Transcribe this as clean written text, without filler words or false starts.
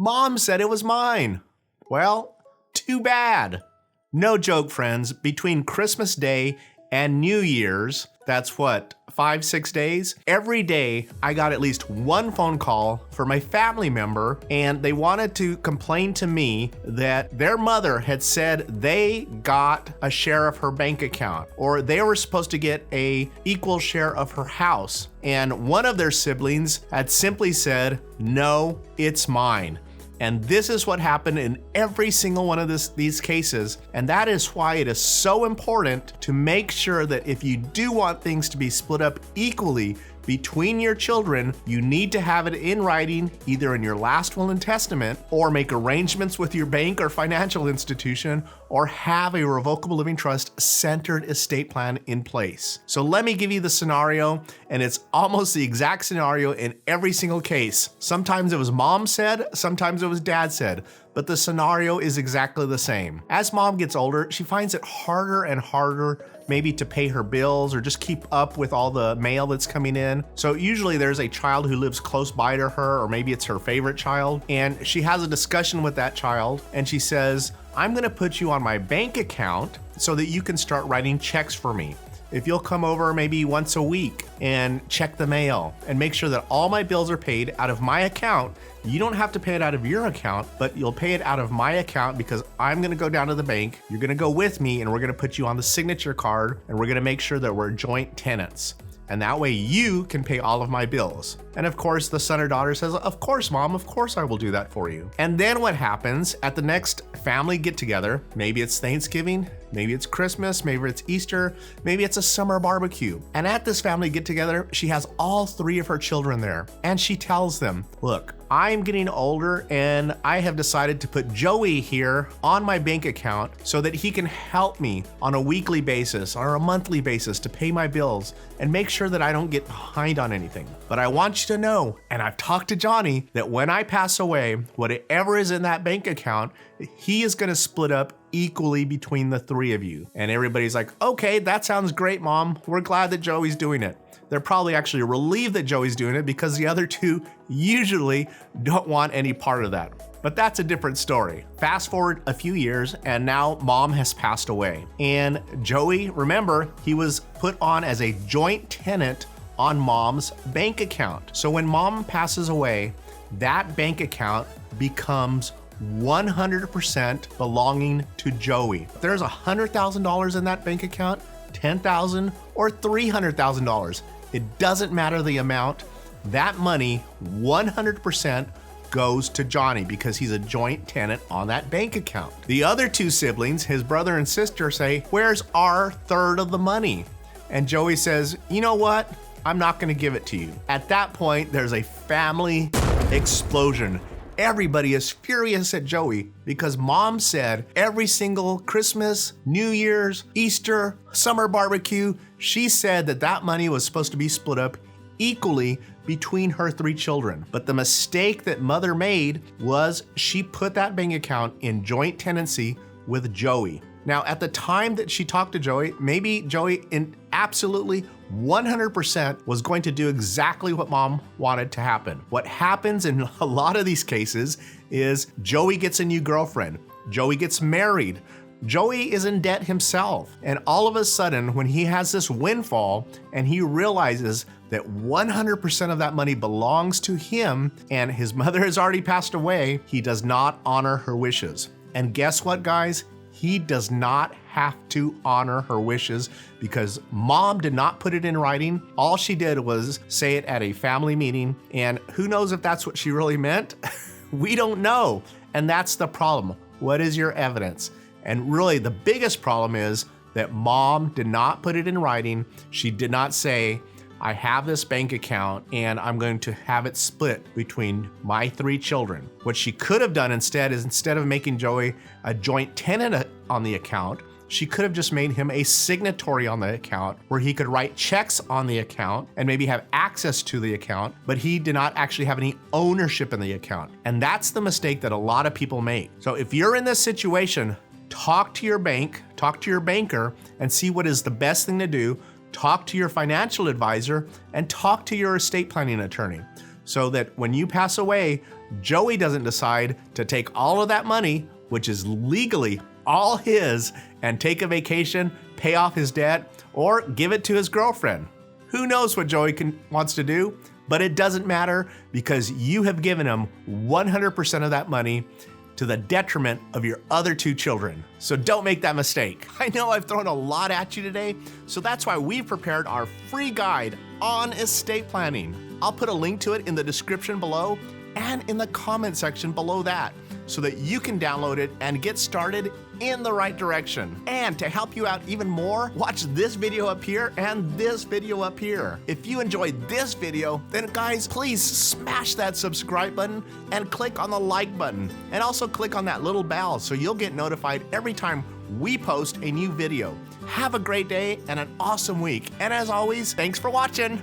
Mom said it was mine. Well, too bad. No joke, friends. Between Christmas Day and New Year's, that's what, 5-6 days? Every day, I got at least one phone call for my family member, and they wanted to complain to me that their mother had said they got a share of her bank account, or they were supposed to get a equal share of her house. And one of their siblings had simply said, "No, it's mine." And this is what happened in every single one of these cases. And that is why it is so important to make sure that if you do want things to be split up equally between your children, you need to have it in writing, either in your last will and testament, or make arrangements with your bank or financial institution, or have a revocable living trust centered estate plan in place. So let me give you the scenario, and it's almost the exact scenario in every single case. Sometimes it was mom said, sometimes it was dad said, but the scenario is exactly the same. As mom gets older, she finds it harder and harder maybe to pay her bills or just keep up with all the mail that's coming in. So usually there's a child who lives close by to her, or maybe it's her favorite child, and she has a discussion with that child and she says, "I'm gonna put you on my bank account so that you can start writing checks for me. If you'll come over maybe once a week and check the mail and make sure that all my bills are paid out of my account. You don't have to pay it out of your account, but you'll pay it out of my account because I'm gonna go down to the bank, you're gonna go with me, and we're gonna put you on the signature card, and we're gonna make sure that we're joint tenants. And that way you can pay all of my bills." And of course, the son or daughter says, "Of course, mom, of course I will do that for you." And then what happens at the next family get together, maybe it's Thanksgiving, maybe it's Christmas, maybe it's Easter, maybe it's a summer barbecue. And at this family get together, she has all three of her children there. And she tells them, "Look, I'm getting older and I have decided to put Joey here on my bank account so that he can help me on a weekly basis or a monthly basis to pay my bills and make sure that I don't get behind on anything. But I want you to know, and I've talked to Johnny, that when I pass away, whatever is in that bank account, he is gonna split up equally between the three of you." And everybody's like, "Okay, that sounds great, Mom. We're glad that Joey's doing it." They're probably actually relieved that Joey's doing it because the other two usually don't want any part of that. But that's a different story. Fast forward a few years, and now Mom has passed away. And Joey, remember, he was put on as a joint tenant on Mom's bank account. So when Mom passes away, that bank account becomes 100% belonging to Joey. If there's $100,000 in that bank account, $10,000 or $300,000, it doesn't matter the amount. That money 100% goes to Johnny because he's a joint tenant on that bank account. The other two siblings, his brother and sister, say, "Where's our third of the money?" And Joey says, "You know what? I'm not gonna give it to you." At that point, there's a family explosion. Everybody is furious at Joey because Mom said every single Christmas, New Year's, Easter, summer barbecue, she said that that money was supposed to be split up equally between her three children. But the mistake that Mother made was she put that bank account in joint tenancy with Joey. Now, at the time that she talked to Joey, maybe Joey in absolutely 100% was going to do exactly what Mom wanted to happen. What happens in a lot of these cases is Joey gets a new girlfriend, Joey gets married, Joey is in debt himself. And all of a sudden, when he has this windfall and he realizes that 100% of that money belongs to him and his mother has already passed away, he does not honor her wishes. And guess what, guys? He does not have to honor her wishes because Mom did not put it in writing. All she did was say it at a family meeting, and who knows if that's what she really meant? We don't know. And that's the problem. What is your evidence? And really the biggest problem is that Mom did not put it in writing. She did not say, "I have this bank account and I'm going to have it split between my three children." What she could have done instead is, instead of making Joey a joint tenant on the account, she could have just made him a signatory on the account where he could write checks on the account and maybe have access to the account, but he did not actually have any ownership in the account. And that's the mistake that a lot of people make. So if you're in this situation, talk to your bank, talk to your banker, and see what is the best thing to do. Talk to your financial advisor and talk to your estate planning attorney so that when you pass away, Joey doesn't decide to take all of that money, which is legally all his, and take a vacation, pay off his debt, or give it to his girlfriend. Who knows what Joey wants to do, but it doesn't matter because you have given him 100% of that money to the detriment of your other 2 children. So don't make that mistake. I know I've thrown a lot at you today, so that's why we've prepared our free guide on estate planning. I'll put a link to it in the description below and in the comment section below that, so that you can download it and get started in the right direction. And to help you out even more, watch this video up here and this video up here. If you enjoyed this video, then guys, please smash that subscribe button and click on the like button. And also click on that little bell so you'll get notified every time we post a new video. Have a great day and an awesome week. And as always, thanks for watching.